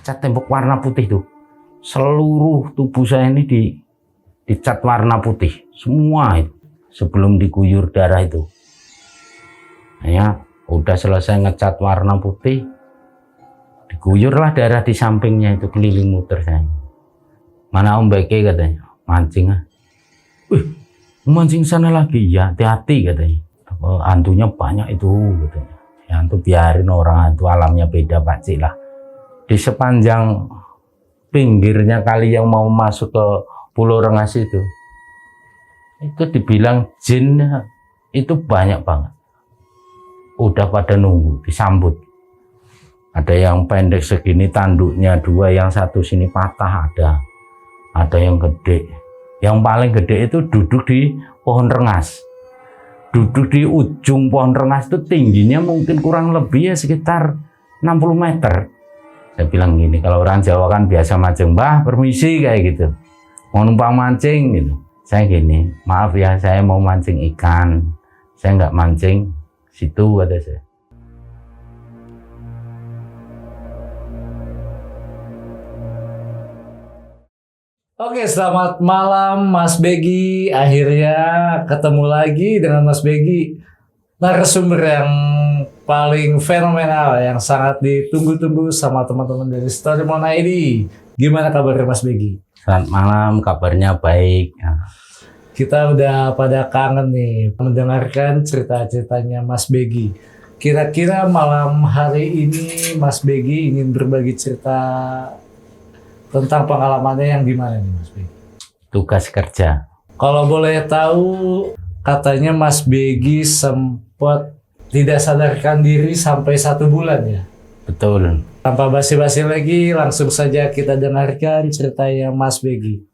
cat tembok warna putih tuh. Seluruh tubuh saya ini dicat warna putih semua itu sebelum diguyur darah itu. Ya, udah selesai ngecat warna putih, diguyurlah darah di sampingnya itu keliling muter saya. Mana Om Beke katanya, mancing ah. Mancing sana lagi ya, hati-hati katanya. Hantunya banyak itu katanya. Ya hantu biarin, orang hantu alamnya beda Pakcik lah. Di sepanjang pinggirnya kali yang mau masuk ke Pulau Rengas itu dibilang jin itu banyak banget. Udah pada nunggu disambut. Ada yang pendek segini tanduknya 2, yang satu sini patah ada yang gede. Yang paling gede itu duduk di pohon rengas. Duduk di ujung pohon rengas itu tingginya mungkin kurang lebih ya sekitar 60 meter. Saya bilang gini, kalau orang Jawa kan biasa mancing, Mbah permisi kayak gitu. Mau numpang mancing gitu. Saya gini, maaf ya saya mau mancing ikan. Saya nggak mancing situ kata saya. Oke, selamat malam Mas Begi. Akhirnya ketemu lagi dengan Mas Begi, narasumber yang paling fenomenal, yang sangat ditunggu-tunggu sama teman-teman dari Storymon ID. Gimana kabarnya Mas Begi? Selamat malam, kabarnya baik. Kita udah pada kangen nih mendengarkan cerita-ceritanya Mas Begi. Kira-kira malam hari ini Mas Begi ingin berbagi cerita tentang pengalamannya yang gimana nih Mas Begi? Tugas kerja. Kalau boleh tahu, katanya Mas Begi sempat tidak sadarkan diri sampai 1 bulan ya? Betul. Tanpa basi-basi lagi, langsung saja kita dengarkan ceritanya Mas Begi.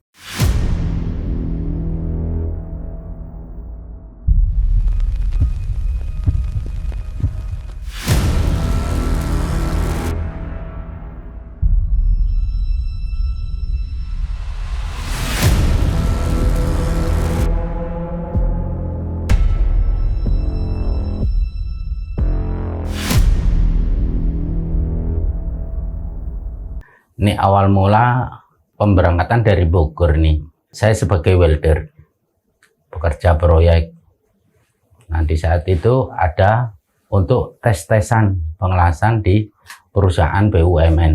Ini awal mula pemberangkatan dari Bogor nih. Saya sebagai welder, bekerja proyek. Nah di saat itu ada untuk tes-tesan pengelasan di perusahaan BUMN.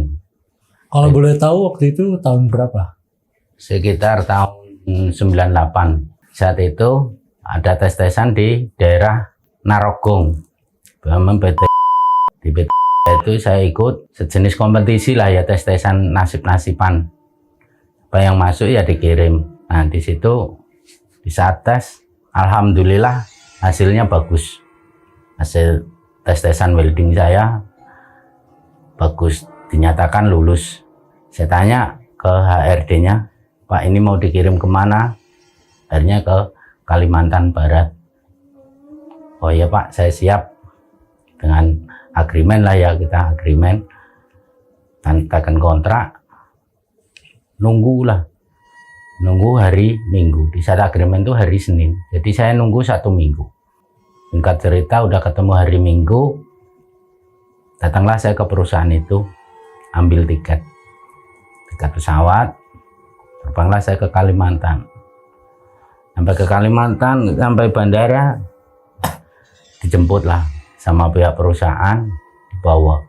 Kalau boleh tahu waktu itu tahun berapa? Sekitar tahun 98. Saat itu ada tes-tesan di daerah Narogong. BUMN PT. Di PT itu saya ikut sejenis kompetisi lah ya, tes-tesan nasib-nasiban. Apa yang masuk ya dikirim. Nah di situ di saat tes, alhamdulillah hasilnya bagus. Hasil tes-tesan welding saya bagus, dinyatakan lulus. Saya tanya ke HRD-nya, Pak ini mau dikirim kemana? Akhirnya ke Kalimantan Barat. Oh iya Pak, saya siap. Dengan agreement lah ya, kita agreement, tantakan kontrak, nunggu hari Minggu. Di saat agreement itu hari Senin, jadi saya nunggu 1 minggu. Singkat cerita udah ketemu hari Minggu, datanglah saya ke perusahaan itu, ambil tiket pesawat, terbanglah saya ke Kalimantan. Sampai ke Kalimantan, sampai bandara, dijemputlah sama pihak perusahaan, dibawa.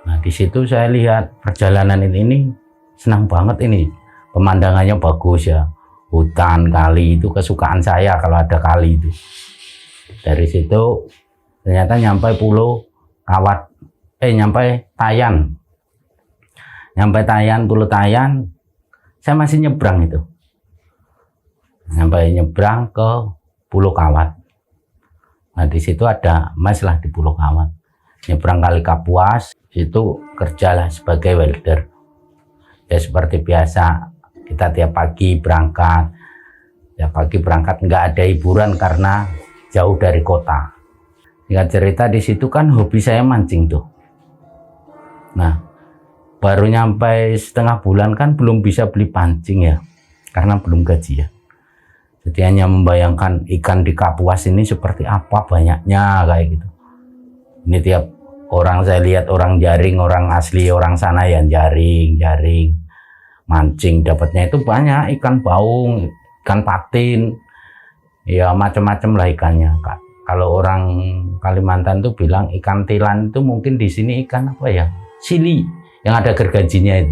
Nah di situ saya lihat perjalanan ini senang banget, ini pemandangannya bagus ya, hutan, kali, itu kesukaan saya kalau ada kali itu. Dari situ ternyata nyampe Pulau Kawat, nyampe Tayan, Pulau Tayan, saya masih nyebrang itu, sampai nyebrang ke Pulau Kawat. Nah di situ ada mas lah di Pulau Kawat, nyebrang Kali Kapuas, situ kerjalah sebagai welder. Ya seperti biasa, kita tiap pagi berangkat, nggak ada hiburan karena jauh dari kota. Singkat cerita di situ kan hobi saya mancing tuh. Nah baru nyampe setengah bulan kan belum bisa beli pancing ya, karena belum gaji ya. Jadi hanya membayangkan ikan di Kapuas ini seperti apa banyaknya kayak gitu. Ini tiap orang saya lihat orang jaring, orang asli orang sana yang jaring mancing, dapatnya itu banyak ikan baung, ikan patin, ya macam-macam lah ikannya, Kak. Kalau orang Kalimantan tuh bilang ikan tilan itu mungkin di sini ikan apa ya, sili yang ada gergajinya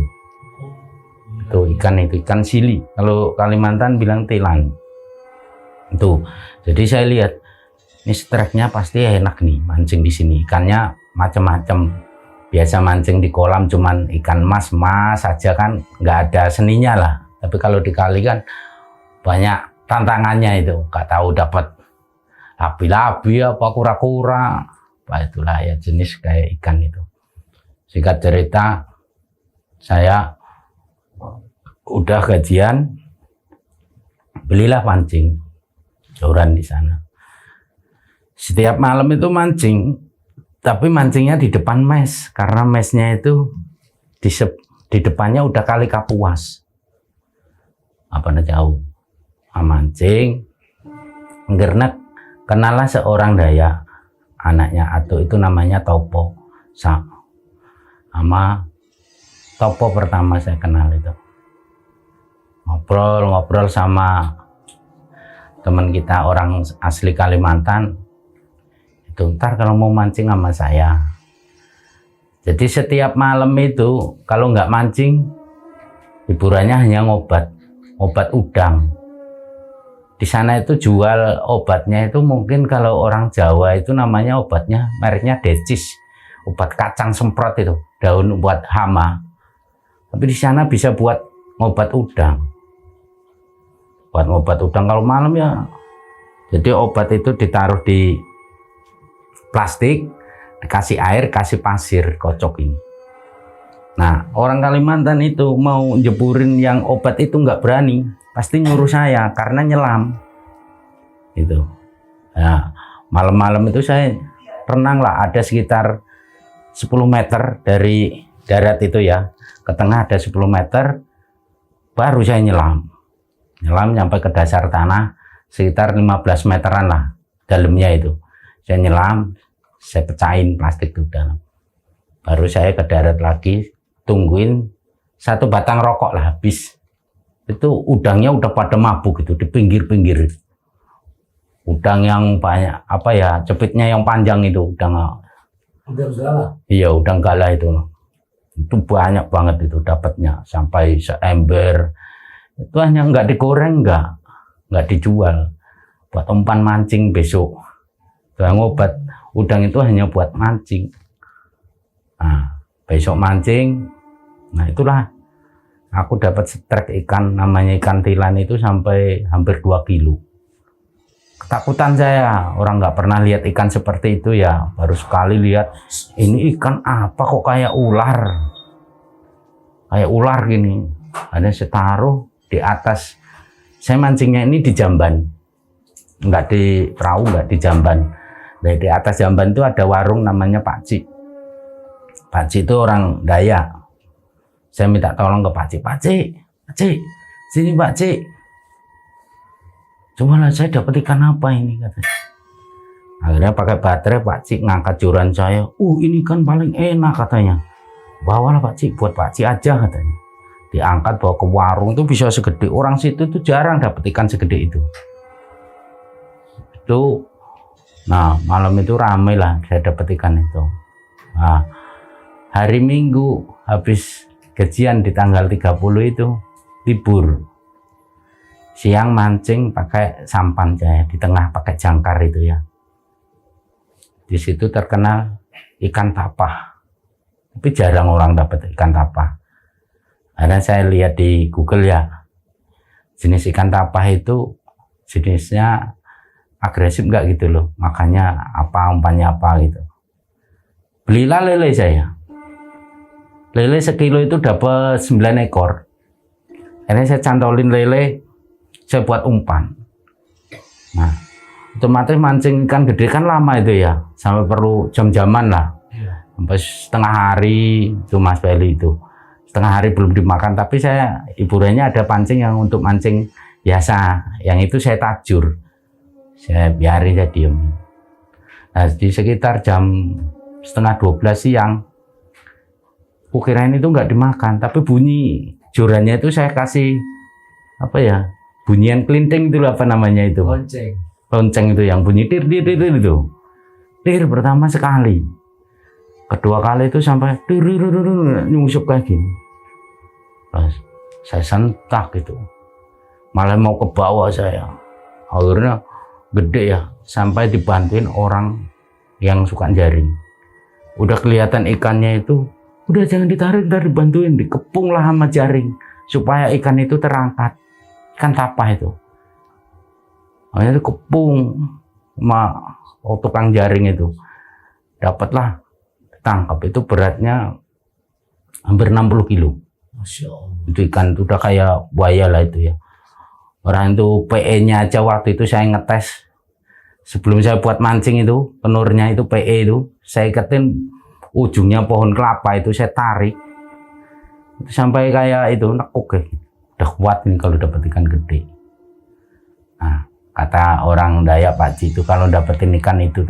itu ikan sili. Kalau Kalimantan bilang tilan itu. Jadi saya lihat ini streknya pasti enak nih mancing di sini, ikannya macam-macam. Biasa mancing di kolam cuman ikan mas saja kan, nggak ada seninya lah. Tapi kalau di kali kan banyak tantangannya itu, nggak tahu dapat labi-labi apa kura-kura, apa itulah ya jenis kayak ikan itu. Singkat cerita, saya udah gajian, belilah pancing joran di sana. Setiap malam itu mancing, tapi mancingnya di depan mes, karena mesnya itu di depannya udah kali Kapuas. Apa jauh. Mancing, ngernek, kenalah seorang Dayak, anaknya Atuk itu namanya Topo. Sama Topo pertama saya kenal itu. Ngobrol sama teman kita orang asli Kalimantan. Itu ntar kalau mau mancing sama saya. Jadi setiap malam itu kalau nggak mancing, hiburannya hanya obat udang. Di sana itu jual obatnya itu mungkin kalau orang Jawa itu namanya obatnya mereknya Decis, obat kacang semprot itu, daun buat hama. Tapi di sana bisa buat obat udang. Buat obat udang kalau malam ya. Jadi obat itu ditaruh di plastik, dikasih air, kasih pasir, kocok ini. Nah, orang Kalimantan itu mau jeburin yang obat itu nggak berani, pasti nyuruh saya karena nyelam. Itu. Nah, malam-malam itu saya renang lah, ada sekitar 10 meter dari darat itu ya, ke tengah ada 10 meter, baru saya nyelam. Nyelam sampai ke dasar tanah, sekitar 15 meteran lah dalamnya itu. Saya nyelam, saya pecahin plastik itu dalam. Baru saya ke darat lagi, tungguin satu batang rokok lah habis. Itu udangnya udah pada mabuk gitu di pinggir-pinggir. Udang yang banyak, apa ya, cepitnya yang panjang itu, udang gala. Iya, udang gala itu. Itu banyak banget itu dapatnya, sampai seember. Itu hanya nggak digoreng, nggak dijual. Buat umpan mancing besok. Tuh obat udang itu hanya buat mancing. Nah, besok mancing, nah itulah aku dapat strek ikan namanya ikan tilan itu sampai hampir 2 kilo. Ketakutan saya, orang nggak pernah lihat ikan seperti itu ya, baru sekali lihat ini ikan apa kok kayak ular gini. Ada saya taruh di atas, saya mancingnya ini di jamban, nggak di perahu, nggak di jamban. Nah, di atas jamban itu ada warung namanya Pak Cik. Pak Cik itu orang Dayak. Saya minta tolong ke Pak Cik, sini Pak Cik. Coba lah saya dapat ikan apa ini katanya. Akhirnya pakai baterai Pak Cik ngangkat joran saya. Ini kan paling enak katanya. Bawalah Pak Cik, buat Pak Cik aja katanya. Diangkat bawa ke warung itu bisa segede orang situ tuh jarang dapat ikan segede itu. Itu. Nah, malam itu ramai lah saya dapat ikan itu. Nah, hari Minggu habis gajian di tanggal 30 itu libur. Siang mancing pakai sampan saya, di tengah pakai jangkar itu ya. Di situ terkenal ikan tapah. Tapi jarang orang dapat ikan tapah. Karena saya lihat di Google ya, jenis ikan tapah itu jenisnya agresif nggak gitu loh, makanya apa umpannya apa gitu. Belilah lele saya, lele sekilo itu dapat 9 ekor. Ini saya cantolin lele, saya buat umpan. Nah, otomatis mancing ikan gede kan lama itu ya, sampai perlu jam-jaman lah, sampai setengah hari itu Mas Beli itu. Setengah hari belum dimakan, tapi saya hiburannya ada pancing yang untuk mancing biasa, yang itu saya tajur. Saya biarin, saya diem. Nah, di sekitar jam setengah 12 siang. Kukirain itu nggak dimakan, tapi bunyi jorannya itu saya kasih apa ya, bunyian kelinting itu apa namanya itu, lonceng itu yang bunyi dir dir dir itu. Dir pertama sekali, kedua kali itu sampai dir dir dir nyusup kayak gini. Terus saya sentak gitu, malah mau ke bawah saya. Akhirnya gede ya, sampai dibantuin orang yang suka jaring. Udah kelihatan ikannya itu, udah jangan ditarik, ntar dibantuin, dikepung lah sama jaring supaya ikan itu terangkat, ikan tapah itu. Akhirnya dikepung sama tukang jaring itu, dapatlah, tangkap. Itu beratnya hampir 60 kilo. Masya Allah. Itu ikan itu udah kayak buaya lah itu ya. Orang itu PE-nya aja waktu itu saya ngetes. Sebelum saya buat mancing itu, penurnya itu PE itu, saya iketin ujungnya pohon kelapa itu, saya tarik. Itu sampai kayak itu nekuk ya. Udah kuat ini kalau dapat ikan gede. Nah, kata orang Dayak Pak Ji itu kalau dapetin ikan itu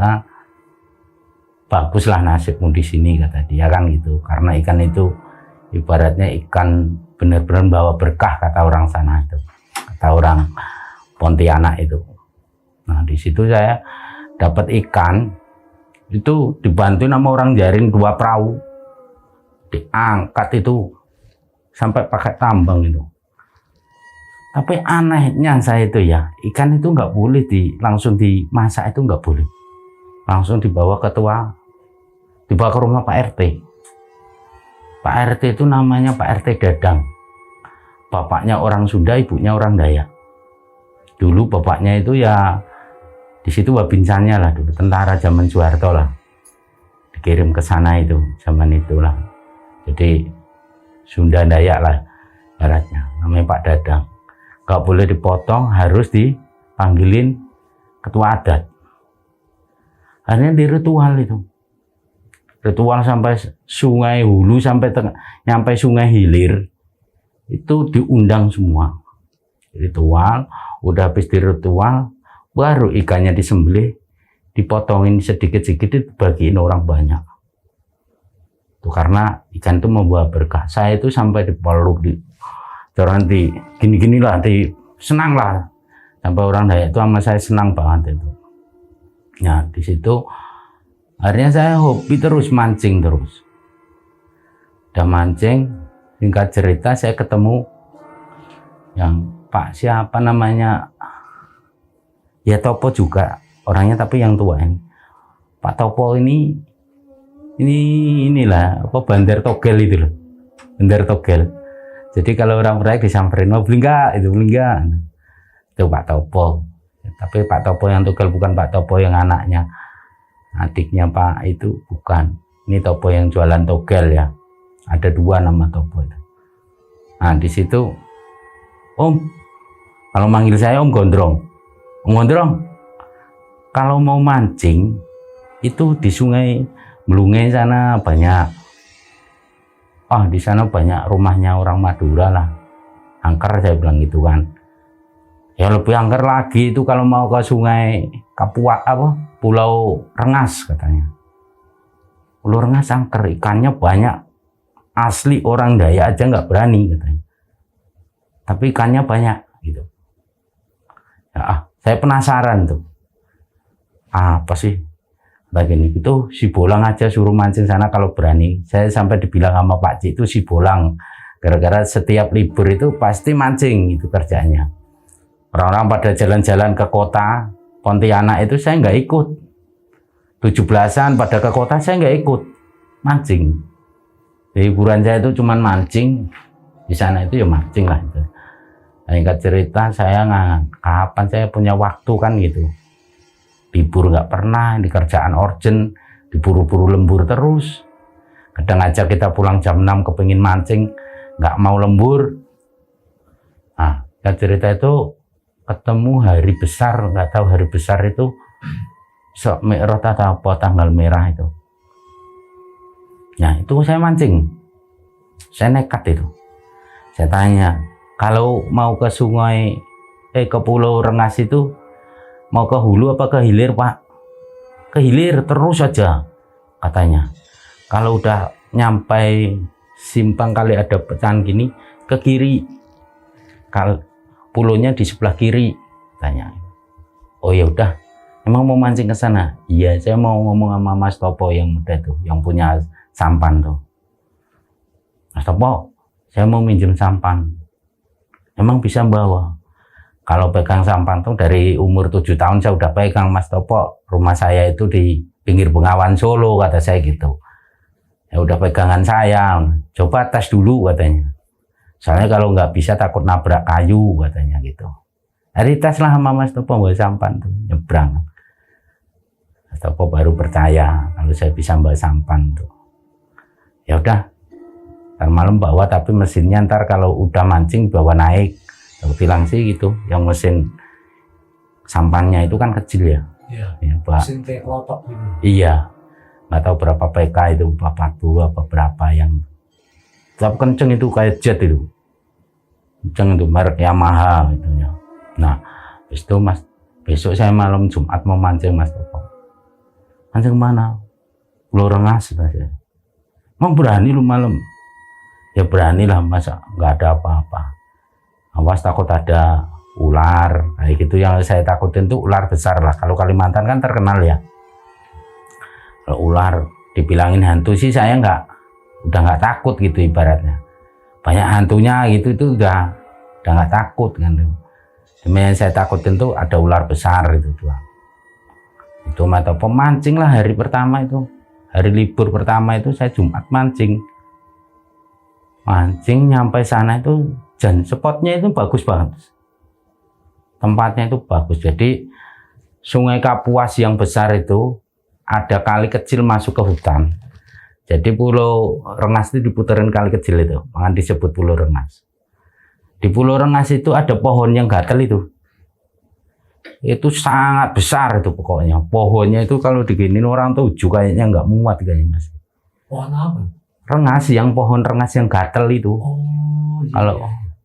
baguslah nasibmu di sini kata dia kan gitu. Karena ikan itu ibaratnya ikan benar-benar bawa berkah kata orang sana itu. Kata orang Pontianak itu. Nah, di situ saya dapat ikan itu dibantu sama orang jaring 2 perahu, diangkat itu sampai pakai tambang itu. Tapi anehnya saya itu ya, ikan itu nggak boleh langsung dimasak, itu nggak boleh, langsung dibawa ke rumah Pak RT. Pak RT itu namanya Pak RT Dadang, bapaknya orang Sunda, ibunya orang Dayak. Dulu bapaknya itu ya di situ wabinsannya lah dulu, tentara zaman Soeharto lah, dikirim ke sana itu zaman itulah. Jadi Sunda Dayak lah baratnya, namanya Pak Dadang. Gak boleh dipotong, harus dipanggilin ketua adat. Akhirnya di ritual sampai Sungai Hulu, sampai nyampe Sungai Hilir itu diundang semua. Ritual, udah habis di ritual, baru ikannya disembelih, dipotongin sedikit-sedikit, dibagiin orang banyak. Itu karena ikan itu membawa berkah. Saya itu sampai dipeluk, gini-gini lah, senang lah. Sampai orang Dayak itu sama saya senang banget itu. Nah, di situ akhirnya saya hobi terus mancing terus. Udah mancing, singkat cerita saya ketemu yang Pak siapa namanya, ya Topo juga orangnya tapi yang tua ini. Pak Topo inilah apa, bandar togel itu loh, bandar togel. Jadi kalau orang proyek disamperin, mau beli enggak, itu beli enggak, itu Pak Topo. Tapi Pak Topo yang togel bukan Pak Topo yang anaknya, adiknya Pak itu bukan. Ini Topo yang jualan togel ya, ada 2 nama Topo itu. Nah di situ, Om, kalau manggil saya Om Gondrong. Om Gondrong, kalau mau mancing itu di Sungai Melungai sana banyak. Di sana banyak rumahnya orang Madura lah. Angker saya bilang gitu kan. Ya lebih angker lagi itu kalau mau ke Sungai Kapuas Pulau Rengas katanya. Pulau Rengas angker, ikannya banyak. Asli orang Dayak aja nggak berani katanya. Tapi ikannya banyak gitu. Ya, saya penasaran tuh, apa sih bagian itu, si Bolang aja suruh mancing sana kalau berani. Saya sampai dibilang sama Pak Cik itu si Bolang, gara-gara setiap libur itu pasti mancing itu kerjanya. Orang-orang pada jalan-jalan ke kota Pontianak itu saya nggak ikut. 17-an pada ke kota saya nggak ikut mancing. Hiburan saya itu cuman mancing, di sana itu ya mancing lah itu. Singkat cerita, saya kapan saya punya waktu kan gitu. Libur nggak pernah, di kerjaan urgent, diburu-buru lembur terus. Kadang aja kita pulang jam 6 kepengin mancing, nggak mau lembur. Nah, singkat cerita itu ketemu hari besar, nggak tahu hari besar itu Mi'raj atau apa, tanggal merah itu. Nah, itu saya mancing. Saya nekat itu. Saya tanya, kalau mau ke ke Pulau Rengas itu mau ke hulu apa ke hilir Pak? Ke hilir terus saja. katanya. Kalau udah nyampe simpang kali ada pecahan gini, ke kiri. Kalau pulonya di sebelah kiri, tanya. Oh ya udah, emang mau mancing ke sana? Iya, saya mau ngomong sama Mas Topo yang muda tuh, yang punya sampan tuh. Mas Topo, saya mau minjem sampan. Emang bisa bawa? Kalau pegang sampan tuh dari umur 7 tahun saya udah pegang, Mas Topo. Rumah saya itu di pinggir Bengawan Solo, kata saya gitu. Ya udah pegangan saya, coba tes dulu katanya. Soalnya kalau nggak bisa takut nabrak kayu katanya gitu. Hari tes lah sama Mas Topo bawa sampan tuh, nyebrang. Mas Topo baru percaya kalau saya bisa bawa sampan tuh. Ya udah, ntar malam bawa tapi mesinnya ntar kalau udah mancing bawa naik. Aku bilang sih gitu, yang mesin sampannya itu kan kecil ya. Iya. Ya, Pak. Mesin kayak kelotok gitu. Iya. Nggak tahu berapa PK itu, 40 apa berapa yang tapi kenceng itu kayak jet itu, kenceng itu merek Yamaha gitu ya. Nah itu Mas, besok saya malam Jumat mau mancing Mas Topo. Mancing mana? Pulau Rengas Mas ya. Mau berani lu malam? Ya berani lah, masa nggak ada apa-apa. Awas takut ada ular kayak gitu. Yang saya takutin tuh ular besar lah. Kalau Kalimantan kan terkenal ya. Kalau ular dibilangin hantu sih saya udah nggak takut gitu ibaratnya. Banyak hantunya gitu itu udah nggak takut kan tuh. Yang saya takutin tuh ada ular besar itu doang. Itu atau pemancing lah hari pertama itu, hari libur pertama itu saya Jumat mancing nyampe sana itu dan spotnya itu bagus banget, tempatnya itu bagus. Jadi Sungai Kapuas yang besar itu ada kali kecil masuk ke hutan. Jadi Pulau Rengas itu diputerin kali kecil itu, makanya disebut Pulau Rengas. Di Pulau Rengas itu ada pohon yang gatel itu sangat besar itu pokoknya. Pohonnya itu kalau diginin orang tujuh kayaknya nggak muat kayaknya Mas. Pohon apa? Rengas, yang pohon rengas yang gatel itu. Oh, iya. Kalau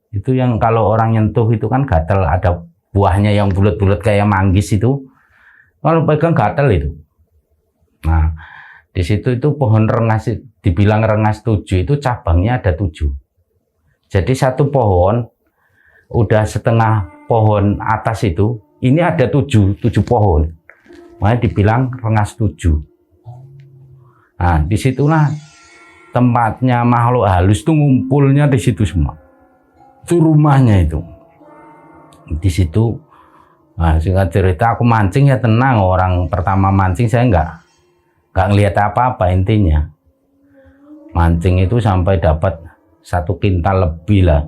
itu yang kalau orang nyentuh itu kan gatel, ada buahnya yang bulat-bulat kayak manggis itu. Kalau pegang gatel itu. Nah, di situ itu pohon rengas, dibilang rengas 7 itu cabangnya ada 7. Jadi satu pohon udah setengah pohon atas itu, ini ada 7 pohon. Makanya dibilang rengas 7. Nah, disitulah tempatnya makhluk halus tuh ngumpulnya di situ semua. Itu rumahnya itu. Di situ, nah, singkat cerita aku mancing ya tenang. Orang pertama mancing saya nggak ngelihat apa-apa intinya. Mancing itu sampai dapat 1 kintal lebih lah.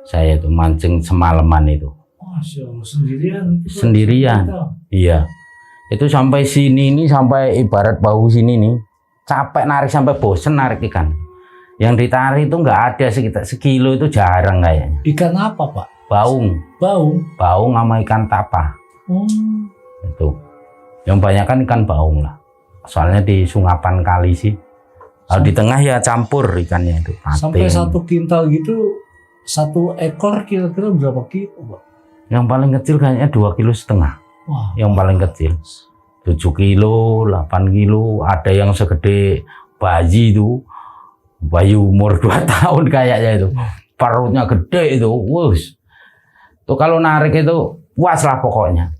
Saya itu mancing semalaman itu. Masya Allah, sendirian? Sendirian, iya. Itu sampai sini nih, sampai ibarat bahu sini nih. Capek narik sampai bosen narik ikan. Yang ditarik itu nggak ada sekitar sekilo itu jarang kayaknya. Ikan apa Pak? Baung. Baung sama ikan tapa. Itu. Yang banyak kan ikan baung lah. Soalnya di sungapan kali sih. Kalau di tengah ya campur ikannya itu. Sampai 1 kintal gitu, 1 ekor kira-kira berapa kilo Pak? Yang paling kecil kayaknya 2,5 kilo. Wah, yang paling kecil 7 kilo, 8 kilo. Ada yang segede bayi itu. Bayi umur 2 tahun kayaknya itu. Perutnya gede itu. Wuss. Tuh kalau narik itu puas lah pokoknya.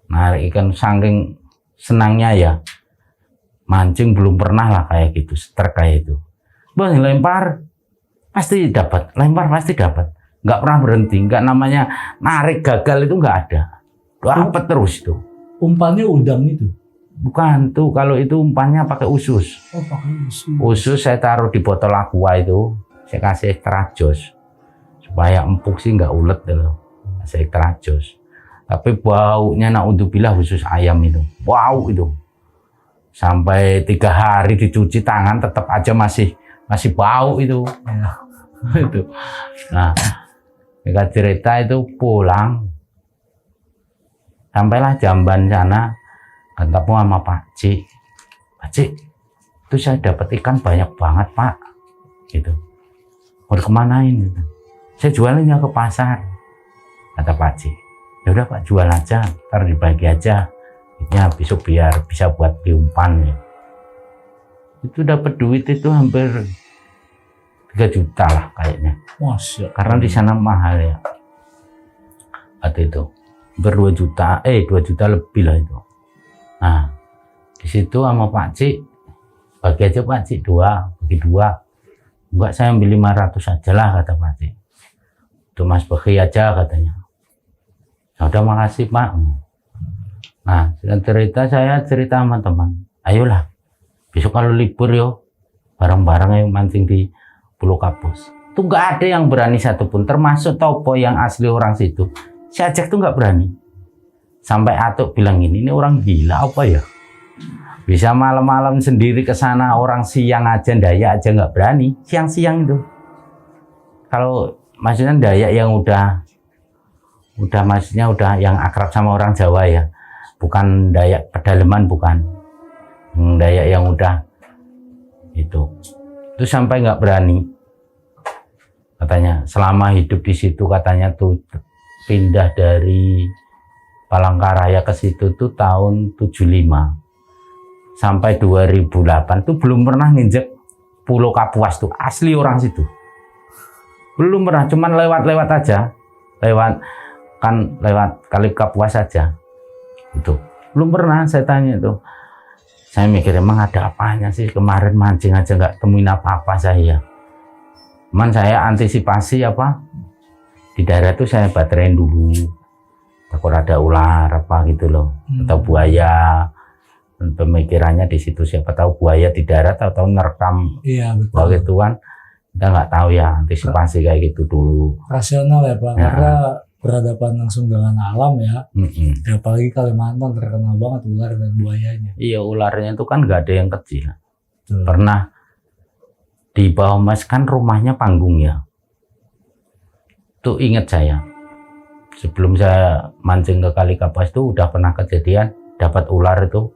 Narik ikan saking senangnya ya. Mancing belum pernah lah kayak gitu, terkait itu. Bang lempar pasti dapat, lempar pasti dapat. Nggak pernah berhenti, nggak namanya narik gagal itu nggak ada. Dapat terus itu. Umpannya udang itu? Bukan tuh, kalau itu umpannya pakai usus. Oh, pakai usus. Usus saya taruh di botol aqua itu, saya kasih extra jos supaya empuk sih nggak ulet loh. Kasih extra jos. Tapi baunya naudzubillah usus ayam itu, wow itu. Sampai 3 hari dicuci tangan tetap aja masih bau itu. Itu. Nah, mereka cerita itu pulang, sampailah Jamban sana, ketemu sama Pak Cik. Pak Cik, itu saya dapat ikan banyak banget Pak, gitu. Mau dikemanain? Gitu. Saya jualinnya ke pasar, kata Pak Cik. Ya udah Pak, jual aja, ntar dibagi aja. Ya besok biar bisa buat beli umpan ya. Itu dapat duit itu hampir 3 juta lah kayaknya. Masya. Karena di sana mahal ya. Waktu itu hampir 2 juta, 2 juta lebih lah itu. Nah, di situ sama Pak Cik, bagi aja Pak Cik 2, bagi 2. Enggak, saya ambil 500 aja lah kata Pak Cik. Itu Mas Begi aja katanya. Ya udah, makasih Pak. Nah, saya cerita sama teman. Ayolah, besok kalau libur yo, bareng-bareng ayo mancing di Pulau Kapus. Tuh nggak ada yang berani satupun, termasuk Topo yang asli orang situ. Si Ajak tuh nggak berani. Sampai Atuk bilang ini orang gila apa ya? Bisa malam-malam sendiri ke sana, orang siang aja, Dayak aja nggak berani. Siang-siang itu. Kalau maksudnya Dayak yang udah maksudnya udah yang akrab sama orang Jawa ya. Bukan Dayak pedalaman, bukan. Dayak yang udah itu sampai nggak berani. Katanya selama hidup di situ katanya tuh pindah dari Palangkaraya ke situ tuh tahun 75 sampai 2008 tuh belum pernah nginjek Pulau Kapuas tuh, asli orang situ. Belum pernah, cuman lewat-lewat aja. Lewat Kali Kapuas aja. Itu. Belum pernah saya tanya itu. Saya mikir emang ada apanya sih, kemarin mancing aja nggak temuin apa-apa saya. Cuman saya antisipasi apa, di daerah itu saya baterai dulu, takut ada ular apa gitu loh, atau buaya. Pemikirannya di situ, siapa tahu buaya di darat atau nerekam. Iya, betul. Gitu kan, kita nggak tahu ya, antisipasi kayak gitu dulu. Rasional ya Pak, Ya. karena berhadapan langsung dengan alam ya. Ya, apalagi Kalimantan terkenal banget ular dan buayanya. Iya, ularnya itu kan nggak ada yang kecil. Betul. Pernah di bawah Mas kan rumahnya panggung ya. Tuh ingat saya, sebelum saya mancing ke Kali Kapuas itu udah pernah kejadian dapat ular itu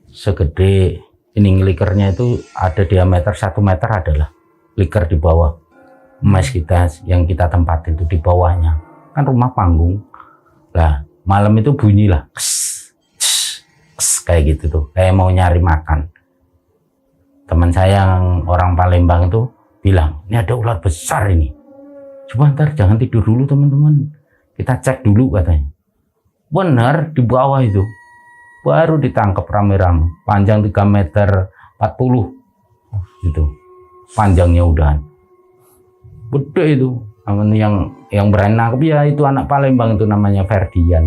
segede ini, likernya itu ada diameter 1 meter adalah liker di bawah Mas kita yang kita tempatin itu di bawahnya. Kan rumah panggung lah, malam itu bunyi lah kayak gitu tuh, kayak mau nyari makan. Teman saya yang orang Palembang itu bilang, ini ada ular besar ini, coba ntar jangan tidur dulu teman-teman, kita cek dulu katanya. Benar, di bawah itu baru ditangkap rame-rame, panjang 3 meter 40 itu panjangnya udahan, gede itu. Yang berani nangkep ya itu anak Palembang itu namanya Ferdian,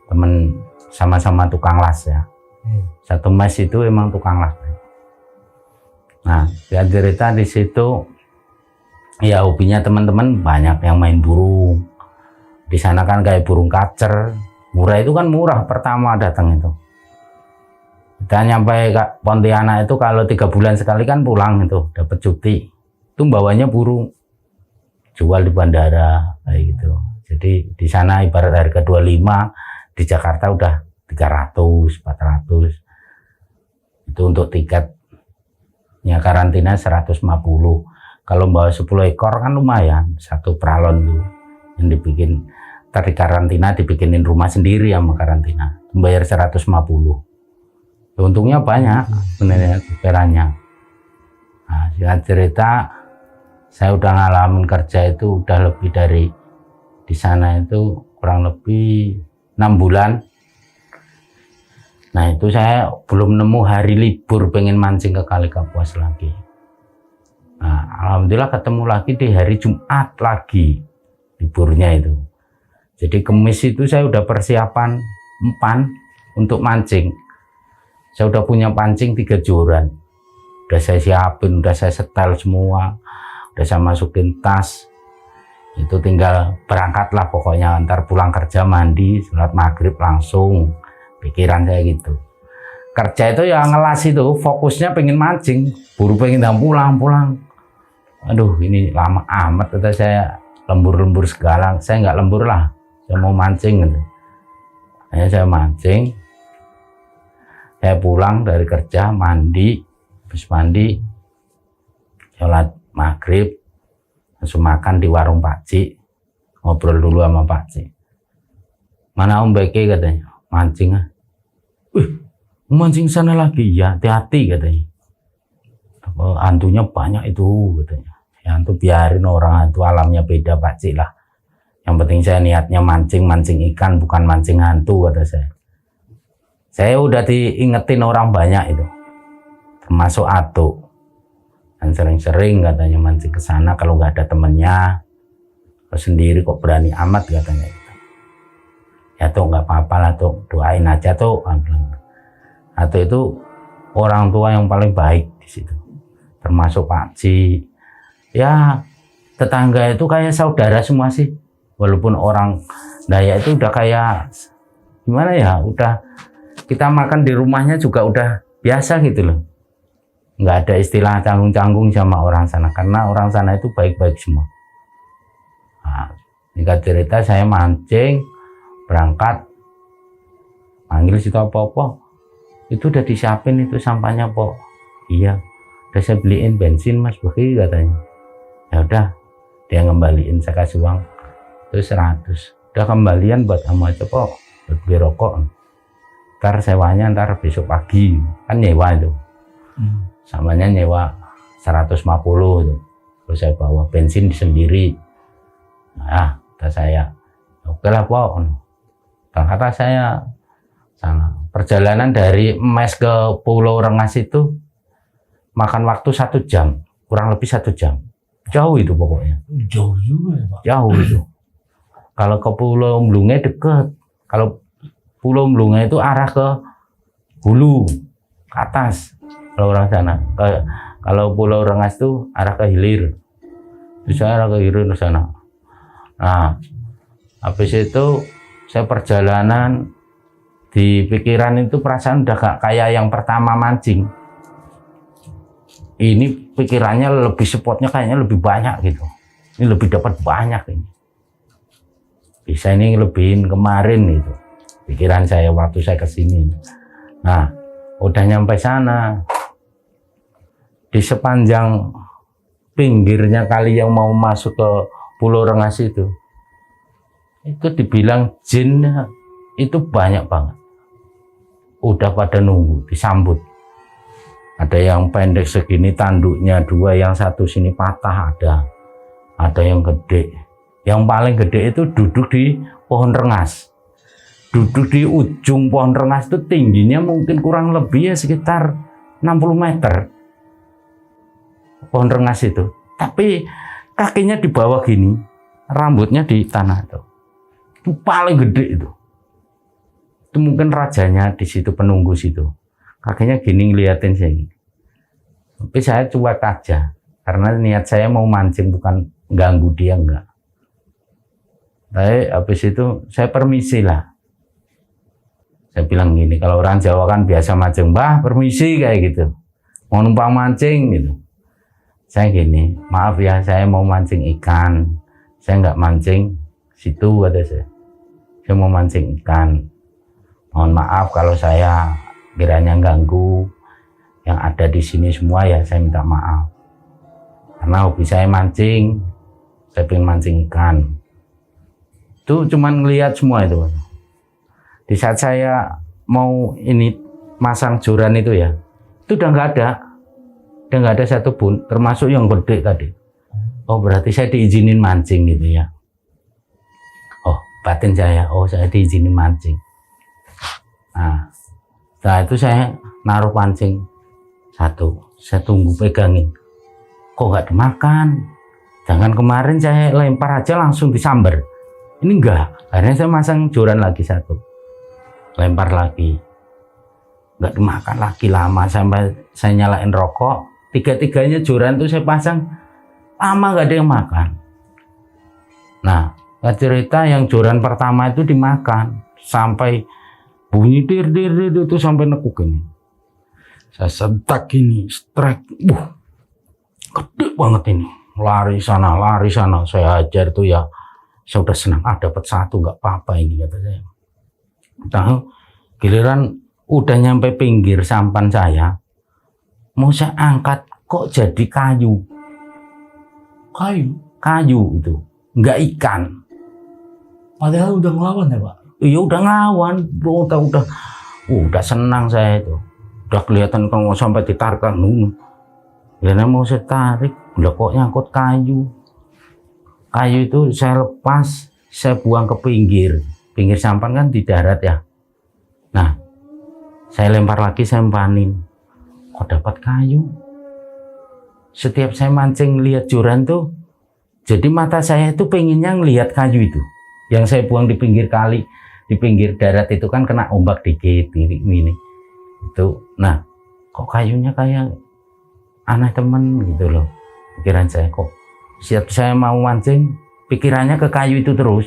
temen sama-sama tukang las ya. Satu mes itu emang tukang las. Nah, dia cerita di situ ya hobinya teman-teman banyak yang main burung. Di sana kan kayak burung kacer, murah itu kan murah pertama datang itu. Kita nyampe ke Pontianak itu kalau 3 bulan sekali kan pulang itu dapat cuti. Itu bawanya burung jual di bandara kayak gitu. Jadi di sana ibarat harga 25, di Jakarta udah 300, 400. Itu untuk tiketnya, karantina 150. Kalau bawa 10 ekor kan lumayan, satu pralon tuh yang dibikin. Tadi karantina dibikinin rumah sendiri sama karantina, membayar 150. Untungnya banyak sebenarnya perannya. Nah, cerita saya udah ngalamin kerja itu udah lebih dari di sana itu kurang lebih 6 bulan. Nah itu saya belum nemu hari libur pengen mancing ke Kali Kapuas lagi. Nah alhamdulillah ketemu lagi di hari Jumat lagi liburnya itu. Jadi Kamis itu saya udah persiapan empan untuk mancing. Saya udah punya pancing 3 joran. Udah saya siapin, udah saya setel semua. Udah saya masukin tas, itu tinggal berangkat lah pokoknya. Ntar pulang kerja mandi, sholat maghrib langsung, pikiran saya gitu. Kerja itu ya ngelas itu, fokusnya pengen mancing, buru pengen pulang. Aduh ini lama amat, kata saya, lembur segala. Saya nggak lembur lah, saya mau mancing gitu. Akhirnya saya mancing, saya pulang dari kerja, mandi, habis mandi, sholat maghrib, langsung makan di warung Pak Cik, ngobrol dulu sama Pak Cik. Mana Om Beke katanya, mancing ah. Mancing sana lagi ya, hati-hati katanya. hantunya banyak itu katanya. Ya hantu biarin, orang hantu alamnya beda Pak Cik lah. Yang penting saya niatnya mancing ikan, bukan mancing hantu, kata saya. Saya udah diingetin orang banyak itu, termasuk Atuk. Dan sering-sering katanya mancing ke sana kalau nggak ada temennya. Kau sendiri kok berani amat katanya gitu. Ya tuh nggak apa-apa lah tuh, doain aja tuh. Atuk itu orang tua yang paling baik di situ, termasuk Pak Cik. Ya tetangga itu kayak saudara semua sih, walaupun orang Dayak itu udah kayak gimana ya, udah kita makan di rumahnya juga udah biasa gitu loh, nggak ada istilah canggung-canggung sama orang sana, karena orang sana itu baik-baik semua. Nah, singkat cerita saya mancing berangkat, panggil situ apa-apa, itu udah disiapin itu sampahnya po. Iya, udah saya beliin bensin Mas Begi katanya. Ya udah, dia ngembaliin, saya kasih uang itu 100. Udah kembalian buat kamu aja po, buat beli rokok. Ntar sewanya ntar besok pagi, kan nyewa itu. Samanya nyewa 150 itu. Terus saya bawa bensin sendiri. Nah, kata saya, oke lah po. Kata saya sana. Perjalanan dari Mes ke Pulau Rengas itu makan waktu 1 jam, kurang lebih 1 jam. Jauh itu pokoknya. Jauh juga ya Pak. Jauh itu. Kalau ke Pulau Mlunge deket. Kalau Pulau Mlunge itu arah ke hulu, ke atas. Kalau orang sana. Kalau Pulau Rengas itu arah ke hilir. Itu saya arah ke hilir ke sana. Nah, habis itu saya perjalanan di pikiran itu perasaan udah gak kayak yang pertama mancing. Ini pikirannya lebih, spotnya kayaknya lebih banyak gitu. Ini lebih dapat banyak ini. Bisa ini lebihin kemarin itu. Pikiran saya waktu saya kesini. Nah, udah nyampe sana. Di sepanjang pinggirnya kali yang mau masuk ke Pulau Rengas itu dibilang jin itu banyak banget. Udah pada nunggu, disambut. Ada yang pendek segini tanduknya 2, yang satu sini patah ada yang gede. Yang paling gede itu duduk di pohon rengas. Duduk di ujung pohon rengas itu tingginya mungkin kurang lebih ya sekitar 60 meter. Pohon rengas itu. Tapi kakinya di bawah gini, rambutnya di tanah itu. Itu paling gede itu. Itu mungkin rajanya di situ, penunggu situ. Kakinya gini ngeliatin saya. Tapi saya cuek aja, karena niat saya mau mancing, bukan ganggu dia, enggak. Tapi habis itu saya permisi lah. Saya bilang gini, kalau orang Jawa kan biasa mancing, Mbah permisi kayak gitu. Mau numpang mancing gitu. Saya gini, maaf ya saya mau mancing ikan. Saya enggak mancing situ, kata saya. Saya mau mancing ikan. Mohon maaf kalau saya kiranya ganggu yang ada di sini semua, ya saya minta maaf. Karena hobi saya mancing, saya pengen mancing ikan. Itu cuman ngelihat semua itu. Di saat saya mau ini masang joran itu ya, itu udah nggak ada satupun, termasuk yang gede tadi. Oh berarti saya diizinin mancing gitu ya. Oh batin saya, oh saya diizinin mancing. Nah, setelah itu saya naruh pancing 1, saya tunggu pegangin. Kok nggak dimakan? Jangan kemarin saya lempar aja langsung disambar. Ini enggak. Akhirnya saya masang joran lagi 1, lempar lagi. Nggak dimakan lagi, lama sampai saya nyalain rokok. 3-tiganya joran itu saya pasang, lama nggak ada yang makan. Nah, cerita yang joran pertama itu dimakan sampai bunyi dir itu sampai nekuk ini. Saya sentak ini, strike, gede banget ini. Lari sana, saya hajar tuh ya. Saya udah senang, dapat 1 nggak apa-apa ini, kata saya. Nah, giliran udah nyampe pinggir sampan saya, mau saya angkat kok jadi kayu. Kayu itu, nggak ikan. Padahal udah ngelawan ya Pak? Iya udah ngelawan, udah senang saya itu. Udah kelihatan kalau sampai ditarik kan, Karena mau saya tarik, lah kok nyangkut kayu. Kayu itu saya lepas, saya buang ke pinggir. Pinggir sampan kan di darat ya. Nah, saya lempar lagi, saya empanin. Kok dapat kayu? Setiap saya mancing lihat joran tuh, jadi mata saya itu pengennya ngelihat kayu itu. Yang saya buang di pinggir kali, di pinggir darat itu kan kena ombak dikit, ini. Itu, nah, kok kayunya kayak aneh temen gitu loh. Pikiran saya kok, setiap saya mau mancing, pikirannya ke kayu itu terus.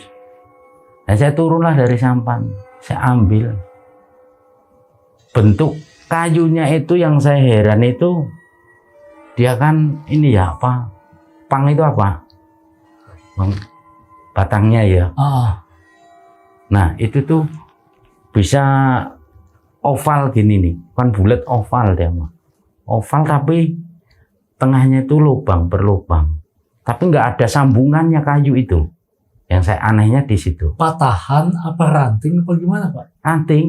Nah, saya turunlah dari sampan, saya ambil. Bentuk kayunya itu yang saya heran itu, dia kan ini ya apa? Pang itu apa? Batangnya ya. Nah itu tuh bisa oval gini nih, kan bulat oval dia mah. Oval tapi tengahnya itu lubang berlubang. Tapi nggak ada sambungannya kayu itu. Yang saya anehnya di situ. Patahan apa ranting apa gimana Pak? Ranting.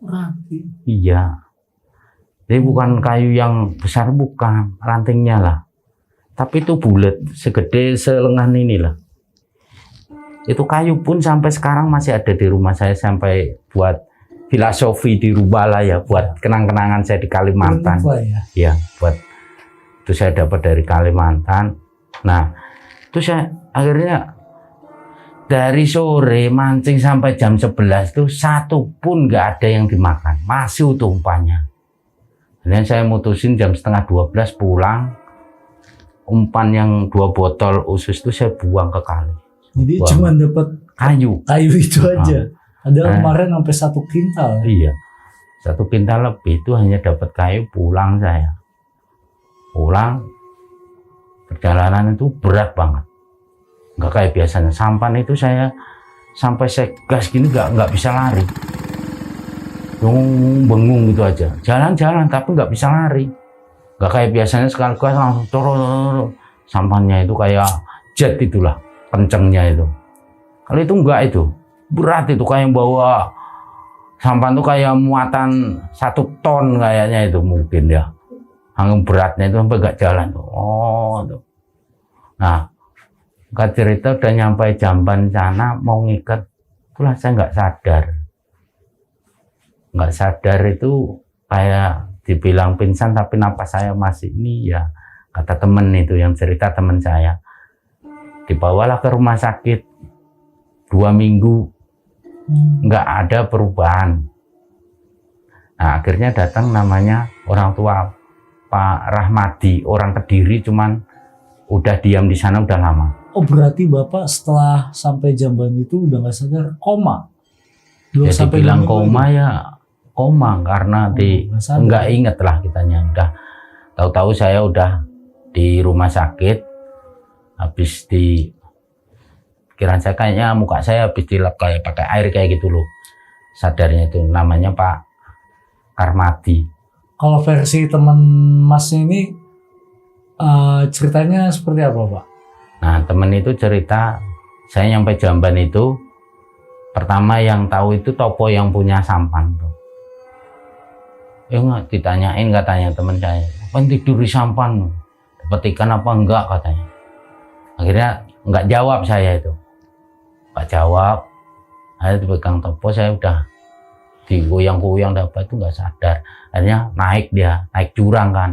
Ranting. Iya. Jadi bukan kayu yang besar, bukan, rantingnya lah. Tapi itu bulat, segede selengan inilah. Itu kayu pun sampai sekarang masih ada di rumah saya, sampai buat filosofi di rumah lah ya, buat kenang-kenangan saya di Kalimantan. Ya, buat itu saya dapat dari Kalimantan. Nah, itu saya akhirnya dari sore mancing sampai jam 11 itu satu pun nggak ada yang dimakan, masih utuh umpannya. Dan saya mutusin jam setengah 12 pulang, umpan yang 2 botol usus itu saya buang ke kali. Jadi cuma dapat kayu itu aja. Ada kemarin sampai 1 kintal. Iya, 1 kintal lebih itu hanya dapat kayu. Pulang saya, pulang perjalanan itu berat banget, nggak kayak biasanya. Sampan itu saya sampai saya gas gini nggak bisa lari. Bengung gitu aja, jalan-jalan tapi nggak bisa lari, nggak kayak biasanya sekali gas langsung turun. Sampannya itu kayak jet itulah kencengnya itu. Kalau itu enggak, itu berat, itu kayak bawa sampan tuh kayak muatan 1 ton kayaknya itu mungkin ya. Angin beratnya itu sampai nggak jalan tuh. Tuh. Nah, cerita udah nyampe Jamban sana mau ngikat, itulah saya nggak sadar itu kayak dibilang pingsan tapi napas saya masih ini ya, kata temen itu yang cerita temen saya. Dibawalah ke rumah sakit 2 minggu nggak ada perubahan. Nah akhirnya datang namanya orang tua Pak Rahmadi, orang Kediri, cuman udah diam di sana udah lama. Oh berarti Bapak setelah sampai Jamban itu udah nggak sadar, koma? Jadi bilang koma ya koma karena nggak inget lah kitanya. Udah tahu-tahu saya udah di rumah sakit, habis di pikiran saya kayaknya muka saya habis dilap kayak pakai air kayak gitu loh. Sadarnya itu namanya Pak Karmadi. Kalau versi teman Masnya ini ceritanya seperti apa Pak? Nah temen itu cerita, saya nyampe Jamban itu pertama yang tahu itu Topo yang punya sampan tuh. Nggak ditanyain katanya temen saya, apa tidur di sampan, dapat ikan apa enggak katanya. Akhirnya nggak jawab saya itu, nggak jawab. Saya dipegang Topo, saya udah digoyang-goyang dapat itu nggak sadar. Akhirnya naik jurang kan,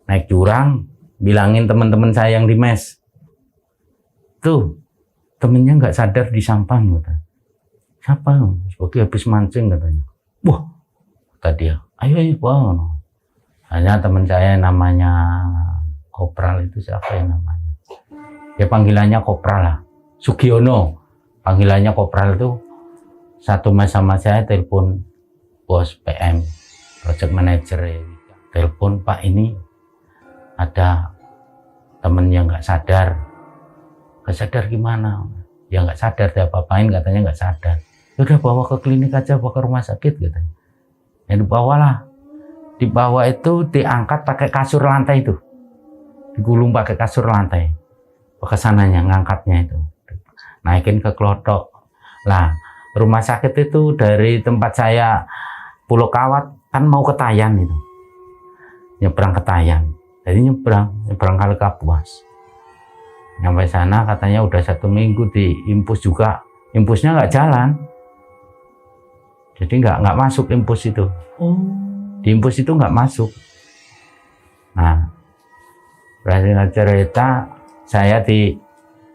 naik jurang, bilangin teman-teman saya yang di mes, tuh temennya nggak sadar di sampan katanya. Siapa? Sebagai habis mancing katanya. Wah, kata dia, ayo bang. Hanya teman saya namanya Kopral itu, siapa yang namanya? Ya panggilannya Kopral lah. Sugiono, panggilannya Kopral itu. Satu mas sama saya telepon bos PM, project manager ya. Telepon, Pak ini ada temen yang nggak sadar. Nggak sadar gimana? Ya nggak sadar, dia apa-apain katanya nggak sadar. Udah bawa ke klinik aja, bawa ke rumah sakit katanya. Ya dibawalah. Dibawa itu diangkat pakai kasur lantai itu. Digulung pakai kasur lantai. Ke sananya ngangkatnya itu. Naikin ke klotok. Lah, rumah sakit itu dari tempat saya Pulau Kawat kan mau ke Tayan itu. Nyebrang ke Tayan. Jadi nyebrang kali Kapuas. Sampai sana katanya udah 1 minggu di impus juga, impusnya nggak jalan. Jadi nggak masuk impus itu. Di impus itu nggak masuk. Nah, berhasil cerita saya di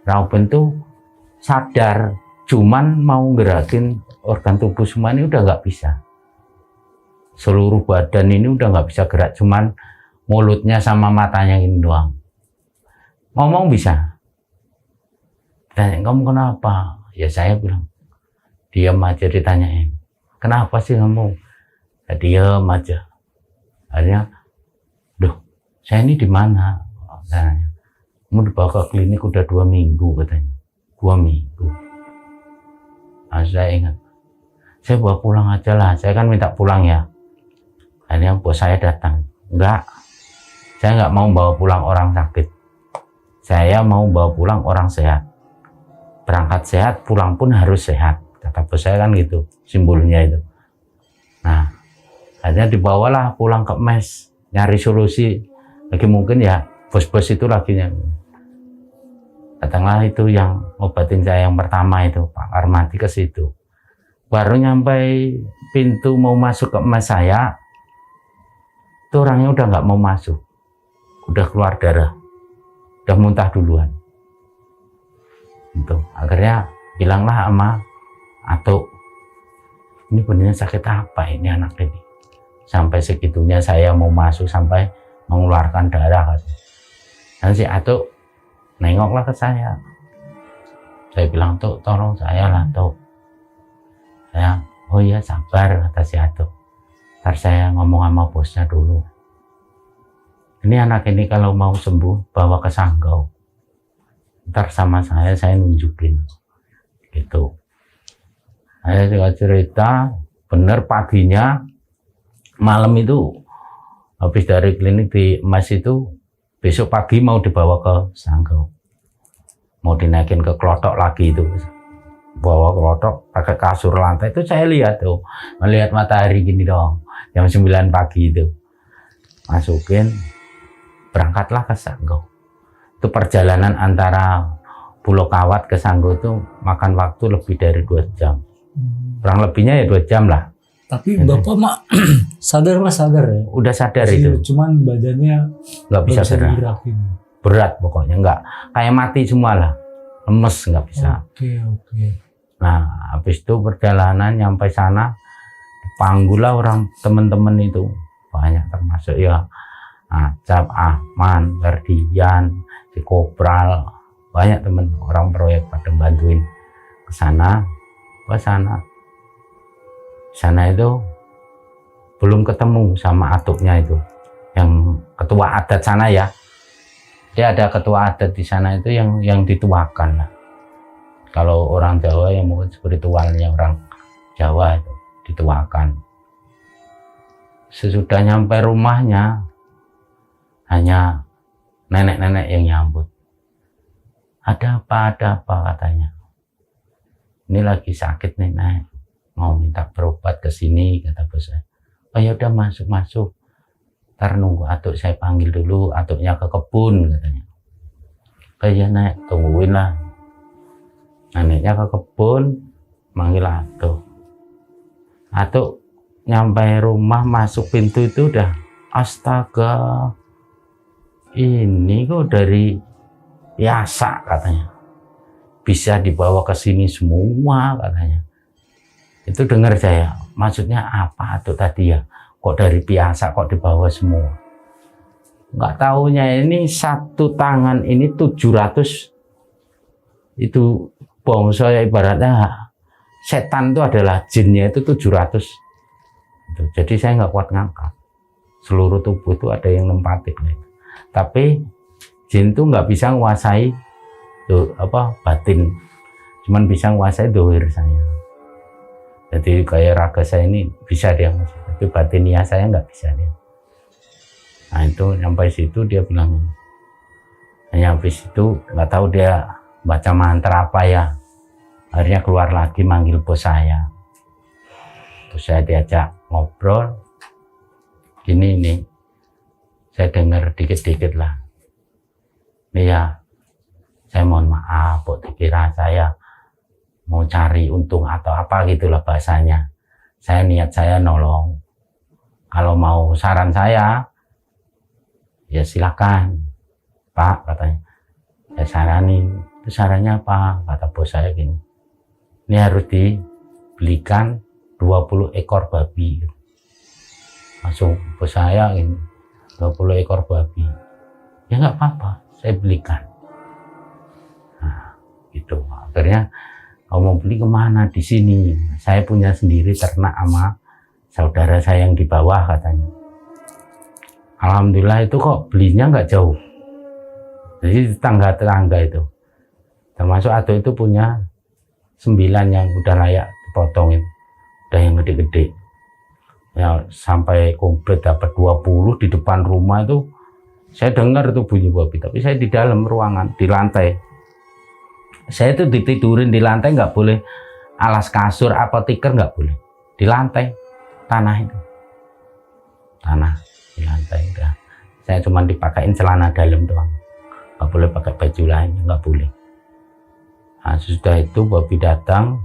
Raupen tuh sadar, cuman mau gerakin organ tubuh semua ini udah nggak bisa. Seluruh badan ini udah nggak bisa gerak, cuman mulutnya sama matanya ini doang. Ngomong bisa. Tanya, kamu kenapa? Ya saya bilang, diam aja ditanyain. Kenapa sih kamu? Ya diam aja. Akhirnya, duh, saya ini di mana? Tanya, kamu dibawa ke klinik udah 2 minggu katanya. 2 minggu. Nah, saya ingat, saya bawa pulang aja lah. Saya kan minta pulang ya. Akhirnya bos saya datang. Enggak. Saya nggak mau bawa pulang orang sakit. Saya mau bawa pulang orang sehat. Berangkat sehat, pulang pun harus sehat. Kata bos saya kan gitu, simbolnya itu. Nah, akhirnya dibawalah pulang ke mes, nyari solusi. Lagi mungkin ya, bos-bos itu lagi datanglah itu yang ngobatin saya yang pertama itu, Pak Armati ke situ. Baru nyampe pintu mau masuk ke mes saya, itu orangnya udah nggak mau masuk. Udah keluar darah, udah muntah duluan. Itu akhirnya bilanglah sama Atuk, ini benernya sakit apa ini anak ini? Sampai segitunya saya mau masuk sampai mengeluarkan darah. Dan si Atuk nengoklah ke saya. Saya bilang, Tuk, tolong saya lah, Tuk. Saya, oh iya sabar, kata si Atuk. Ntar saya ngomong sama bosnya dulu. Ini anak ini kalau mau sembuh, bawa ke Sanggau. Ntar sama saya nunjukin. Gitu. Saya juga cerita, bener paginya, malam itu, habis dari klinik di Mas itu, besok pagi mau dibawa ke Sanggau. Mau dinaikin ke Klotok lagi itu. Bawa Klotok, pakai kasur lantai, itu saya lihat tuh. Melihat matahari gini dong, jam 9 pagi itu. Masukin, berangkatlah ke Sanggau. Itu perjalanan antara Pulau Kawat ke Sanggau itu makan waktu lebih dari 2 jam. Kurang lebihnya ya 2 jam lah. Tapi Bapak mah sadar ya? Udah sadar itu. Cuman badannya nggak bisa gerak. Berat pokoknya, nggak. Kayak mati semua lah. Lemes, nggak bisa. Oke. Nah, habis itu perjalanan nyampe sana, dipanggullah orang teman-teman itu. Banyak termasuk ya Acap, Ahman, Ferdian, si Kopral, banyak teman orang proyek pada bantuin ke sana. Sana itu belum ketemu sama atuknya itu, yang ketua adat sana ya. Dia ada ketua adat di sana itu yang dituakan lah. Kalau orang Jawa yang mungkin spiritualnya orang Jawa itu dituakan. Sesudah nyampe rumahnya, hanya nenek-nenek yang nyambut. Ada apa katanya. Ini lagi sakit nih, Nek. Mau minta berobat ke sini, kata bos saya. Oh ya udah masuk. Ntar nunggu atuk saya panggil dulu, atuknya ke kebun katanya. Oh iya Nek, tungguin lah. Neneknya ke kebun, manggil atuk. Atuk nyampe rumah, masuk pintu itu udah, astaga. Ini kok dari biasa katanya, bisa dibawa ke sini semua katanya. Itu dengar saya, maksudnya apa tuh tadi ya, kok dari biasa kok dibawa semua. Nggak taunya ini satu tangan ini 700, itu bangsa ya, ibaratnya setan itu adalah jinnya itu 700. Jadi saya nggak kuat ngangkat, seluruh tubuh itu ada yang nempatin gitu. Tapi jin itu nggak bisa menguasai batin, cuman bisa menguasai dohir saya. Jadi kayak raga saya ini bisa dia, tapi batinia saya nggak bisa dia. Nah itu sampai situ dia bilang, nyampe situ nggak tahu dia baca mantra apa ya. Akhirnya keluar lagi manggil bos saya. Terus saya diajak ngobrol, gini nih. saya dengar dikit-dikit lah. Iya, saya mohon maaf, kok dikira saya mau cari untung atau apa gitulah bahasanya. Saya niat saya nolong. Kalau mau saran saya, ya silakan, Pak, katanya. Saya saranin. Itu sarannya apa? Kata bos saya gini. Ini harus dibelikan 20 ekor babi. Langsung bos saya gini, 20 ekor babi. Ya nggak apa-apa, saya belikan. Nah, gitu. Akhirnya, kamu mau beli kemana? Di sini. Saya punya sendiri ternak sama saudara saya yang di bawah, katanya. Alhamdulillah itu kok belinya nggak jauh. Jadi tetangga-tetangga itu. Termasuk Ado itu punya 9 yang udah layak dipotongin. Udah yang gede-gede. Ya, sampai komplit dapat 20 di depan rumah itu. Saya dengar itu bunyi babi, tapi saya di dalam ruangan, di lantai. Saya itu ditidurin di lantai, nggak boleh alas kasur apa tikar, nggak boleh. Di lantai, tanah itu. Tanah, di lantai. Udah. Saya cuma dipakein celana dalam doang. Nggak boleh pakai baju lain, nggak boleh. Nah, sudah itu babi datang,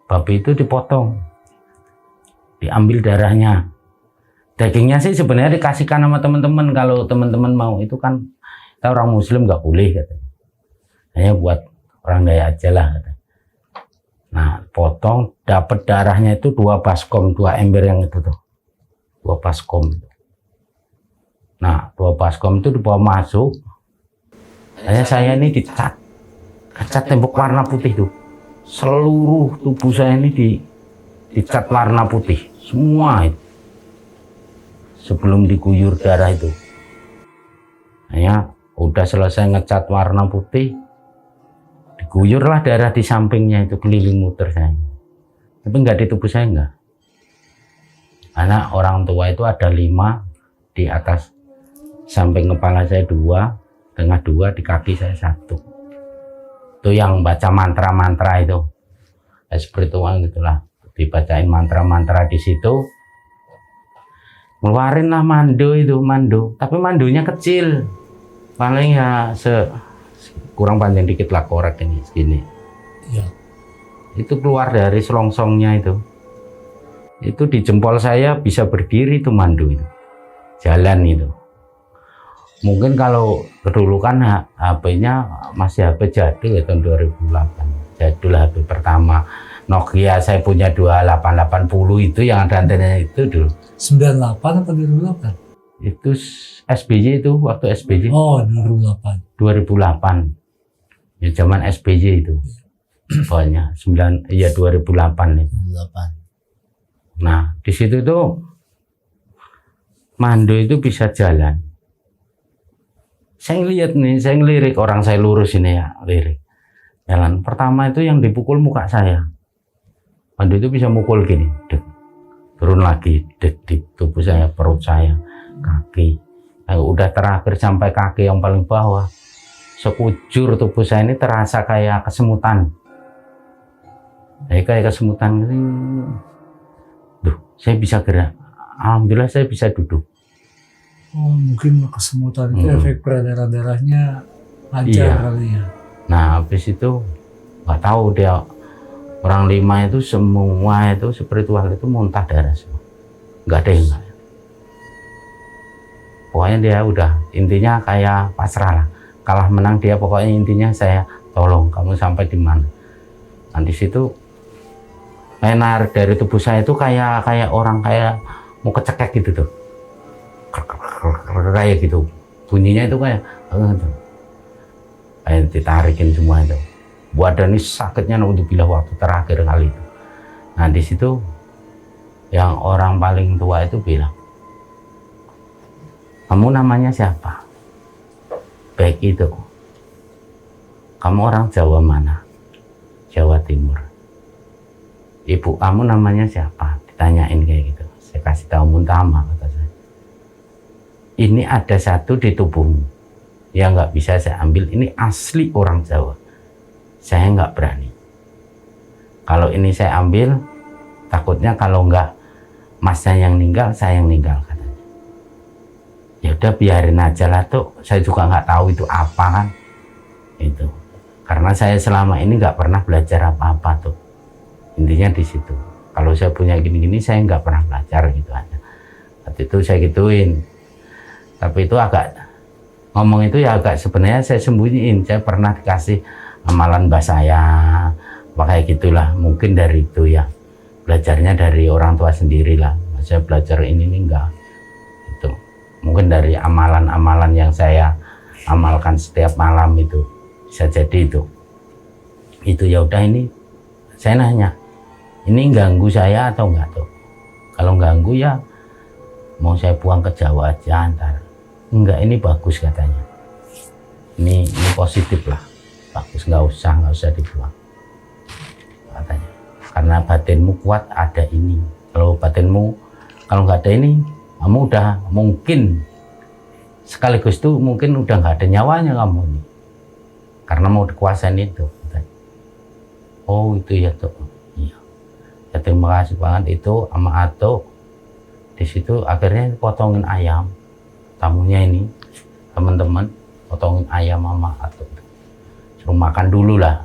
babi itu dipotong, diambil darahnya, dagingnya sih sebenarnya dikasihkan sama teman-teman. Kalau teman-teman mau, itu kan kita orang muslim nggak boleh, katanya. Hanya buat orang Dayak aja lah, katanya. Nah, potong, dapat darahnya itu 2 baskom, 2 ember yang itu tuh, 2 baskom. Nah, 2 baskom itu dibawa masuk. Saya ini dicat tembok warna putih tuh. Seluruh tubuh saya ini dicat warna putih semua itu. Sebelum diguyur darah itu. Hanya udah selesai ngecat warna putih, diguyurlah darah di sampingnya itu, keliling muter saya. Tapi nggak di tubuh saya, nggak. Karena orang tua itu ada 5 di atas samping kepala saya 2, tengah 2, di kaki saya 1. Itu yang baca mantra-mantra itu, spiritual gitulah, dibacain mantra-mantra di situ, ngeluarin lah mando itu, tapi mandonya kecil, paling ya kurang panjang dikit lah, korek ini segini. Ya. Itu keluar dari selongsongnya itu di jempol saya bisa berdiri itu mando itu, jalan itu. Mungkin kalau dulu kan HP-nya masih HP jadul ya, tahun 2008. Jadul HP pertama. Nokia saya punya 2880 itu yang ada antenanya itu dulu. 98 atau 2008? Itu SBY itu, waktu SBY. Oh, 2008. 2008. Ya zaman SBY itu. Pokoknya 2008 itu. 2008. Nah, di situ tuh mando itu bisa jalan. Saya ngeliat nih, saya ngelirik, orang saya lurus ini ya, lirik. Jalan pertama itu yang dipukul muka saya. Mando itu bisa mukul gini, dek. Turun lagi, dek, di tubuh saya, perut saya, kaki. Nah, udah terakhir sampai kaki yang paling bawah. Sekujur tubuh saya ini terasa kayak kesemutan. Kayak kesemutan gitu. Duh, saya bisa gerak. Alhamdulillah saya bisa duduk. Oh, mungkin kesemutan itu efek peredaran darahnya lancar kali ya. Nah, habis itu nggak tahu dia, orang 5 itu semua itu spiritual itu muntah darah semua. Nggak ada yang enggak. Pokoknya dia udah, intinya kayak pasrah lah. Kalah menang dia, pokoknya intinya saya tolong kamu sampai di mana. Nah, di situ kayak narik dari tubuh saya itu kayak orang kayak mau kecekek gitu tuh. Kayak gitu bunyinya itu kayak ditarikin semua itu. Badan ini sakitnya untuk bila waktu terakhir kali itu. Nah, di situ yang orang paling tua itu bilang, kamu namanya siapa? Baik itu. Kamu orang Jawa mana? Jawa Timur. Ibu kamu namanya siapa? Ditanyain kayak gitu. Saya kasih tahu Muntama, kata saya. Ini ada satu di tubuhmu yang nggak bisa saya ambil. Ini asli orang Jawa. Saya nggak berani. Kalau ini saya ambil, takutnya kalau nggak masnya yang meninggal, saya yang meninggal, katanya. Ya udah biarin aja lah tuh, saya juga nggak tahu itu apa kan itu, karena saya selama ini nggak pernah belajar apa-apa tuh, intinya di situ. Kalau saya punya gini-gini saya nggak pernah belajar gitu aja. Waktu itu saya gituin, tapi itu agak ngomong itu ya agak sebenarnya saya sembunyiin. Saya pernah dikasih amalan mbah saya, kayak gitulah, mungkin dari itu ya, belajarnya dari orang tua sendiri lah. Saya belajar ini enggak itu, mungkin dari amalan-amalan yang saya amalkan setiap malam itu, bisa jadi itu ya udah. Ini saya nanya, ini ganggu saya atau enggak tuh? Kalau ganggu ya mau saya buang ke Jawa aja antar. Enggak, ini bagus katanya, ini positif lah, bagus, nggak usah dibuang katanya, karena batinmu kuat ada ini. Kalau batinmu kalau nggak ada ini, kamu udah mungkin sekaligus tuh mungkin udah nggak ada nyawanya kamu ini, karena mau dikuasain itu katanya. Oh itu ya tuh, iya ya, terima kasih banget itu sama Ato. Di situ akhirnya potongin ayam, tamunya ini teman-teman potongin ayam sama Ato, suruh makan dulu lah.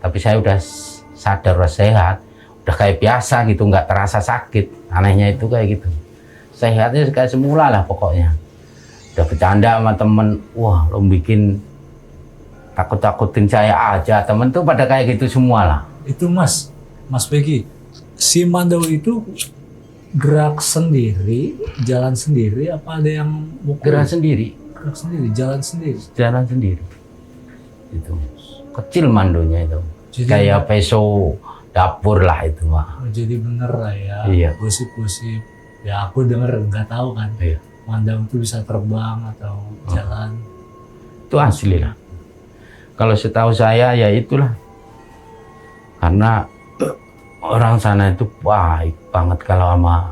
Tapi saya udah sadar, udah sehat, udah kayak biasa gitu, nggak terasa sakit. Anehnya itu kayak gitu, sehatnya kayak semula lah pokoknya. Udah bercanda sama temen, wah lo bikin takut-takutin saya aja, temen tuh pada kayak gitu semua lah. Itu Mas Begi, si Mandau itu gerak sendiri, jalan sendiri, apa ada yang mukul? Gerak sendiri, jalan sendiri. Itu kecil mandonya itu, Jadi, kayak peso dapur lah itu mah. jadi bener lah ya, Iya. gosip-gosip. Ya aku denger, nggak tahu kan, Iya. Mandau itu bisa terbang atau jalan. Itu asli lah. Kalau setahu saya ya itulah, karena orang sana itu baik banget. Kalau sama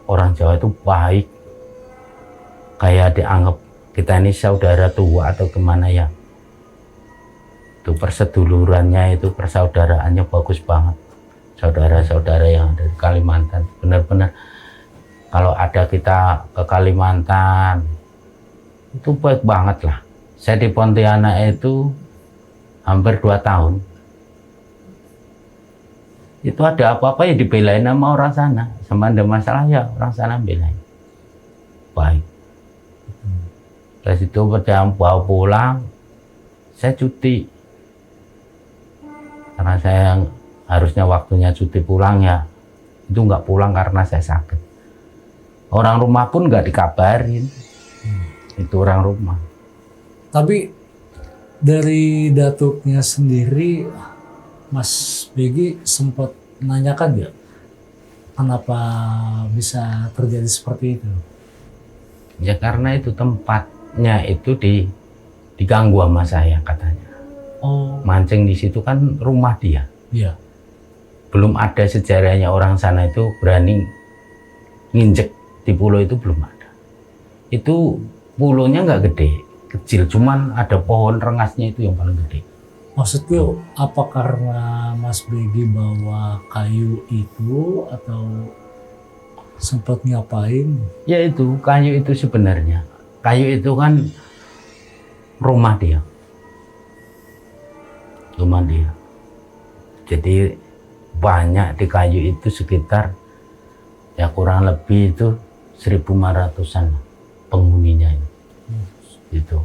orang Jawa itu baik, kayak dianggap kita ini saudara tua atau gimana ya. Itu persedulurannya, itu persaudaraannya bagus banget. Saudara-saudara yang ada di Kalimantan benar-benar, kalau ada kita ke Kalimantan itu baik banget lah. Saya di Pontianak itu hampir 2 tahun. Itu ada apa-apa ya dibelain sama orang sana, sama ada masalah ya orang sana belain. Baik. Dari situ perjalanan bawa pulang, saya cuti. Karena saya harusnya waktunya cuti pulang ya, itu nggak pulang karena saya sakit. Orang rumah pun nggak dikabarin, itu orang rumah. Tapi dari datuknya sendiri, Mas Begi sempat menanyakan nggak kenapa bisa terjadi seperti itu? Ya karena itu tempatnya itu diganggu sama saya katanya. Oh, Mancing di situ kan rumah dia. iya. Belum ada sejarahnya orang sana itu berani nginjek di pulau itu, belum ada. Itu pulaunya nggak gede, kecil, cuman ada pohon rengasnya itu yang paling gede. Maksudku apa karena Mas Begi bawa kayu itu atau sempat ngapain? Ya itu kayu itu sebenarnya, kayu itu kan rumah dia. Jadi banyak di kayu itu sekitar ya kurang lebih itu 1.500-an penghuninya itu.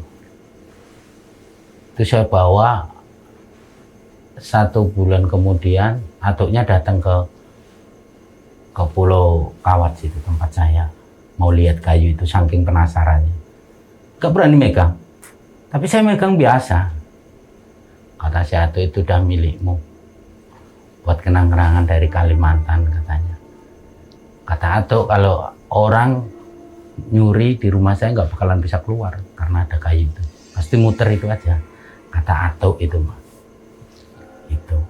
Itu saya bawa 1 bulan kemudian, atuknya datang ke Pulau Kawat situ tempat saya, mau lihat kayu itu saking penasarannya. Gak berani megang, tapi saya megang biasa. Kata si Atuk, itu udah milikmu, buat kenang-kenangan dari Kalimantan katanya. Kata Atuk, kalau orang nyuri di rumah saya nggak bakalan bisa keluar karena ada kayu itu, pasti muter itu aja. Kata Atuk itu mah. Itu.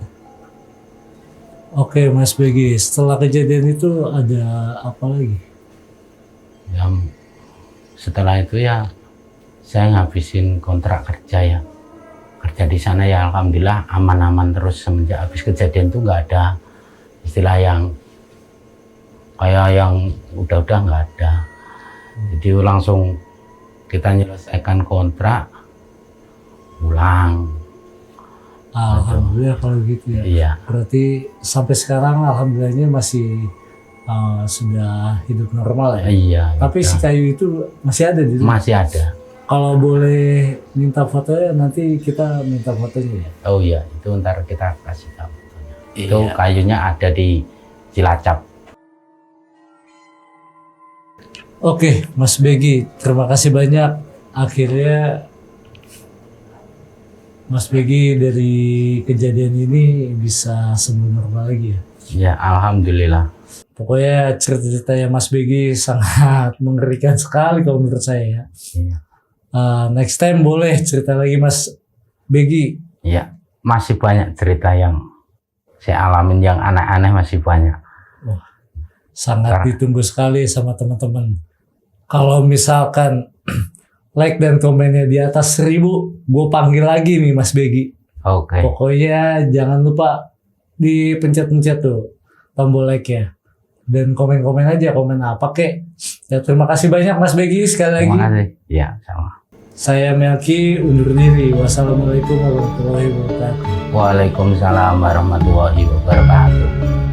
Oke Mas Begi, setelah kejadian itu ada apa lagi? Ya, setelah itu ya saya ngabisin kontrak kerja ya. Kerja di sana ya alhamdulillah aman-aman terus. Semenjak habis kejadian itu nggak ada istilah yang kayak yang udah-udah, nggak ada. Jadi langsung kita menyelesaikan kontrak, pulang. Alhamdulillah kalau gitu ya. Iya, Berarti sampai sekarang alhamdulillahnya masih sudah hidup normal ya. iya. Tapi gitu. si kayu itu masih ada di rumah. Masih ada. Kalau boleh minta fotonya nanti kita minta fotonya ya. Oh iya, itu ntar kita kasih tahu. Iya. Itu kayunya ada di Cilacap. Oke, Mas Begi, terima kasih banyak. Akhirnya Mas Begi dari kejadian ini bisa sembuh normal lagi ya. Ya, alhamdulillah. Pokoknya cerita-ceritanya Mas Begi sangat mengerikan sekali kalau menurut saya ya. Iya. Next time boleh cerita lagi Mas Begi. Ya, masih banyak cerita yang saya alamin yang aneh-aneh, masih banyak. Sangat ditunggu sekali sama teman-teman. Kalau misalkan like dan komennya di atas 1000, gue panggil lagi nih Mas Begi. Oke. Pokoknya jangan lupa dipencet-pencet tuh tombol like ya. Dan komen-komen aja, komen apa kek. Ya, terima kasih banyak Mas Begi sekali lagi. Terima kasih. Ya, sama. Saya Melki undur diri. Wassalamualaikum warahmatullahi wabarakatuh. Waalaikumsalam warahmatullahi wabarakatuh.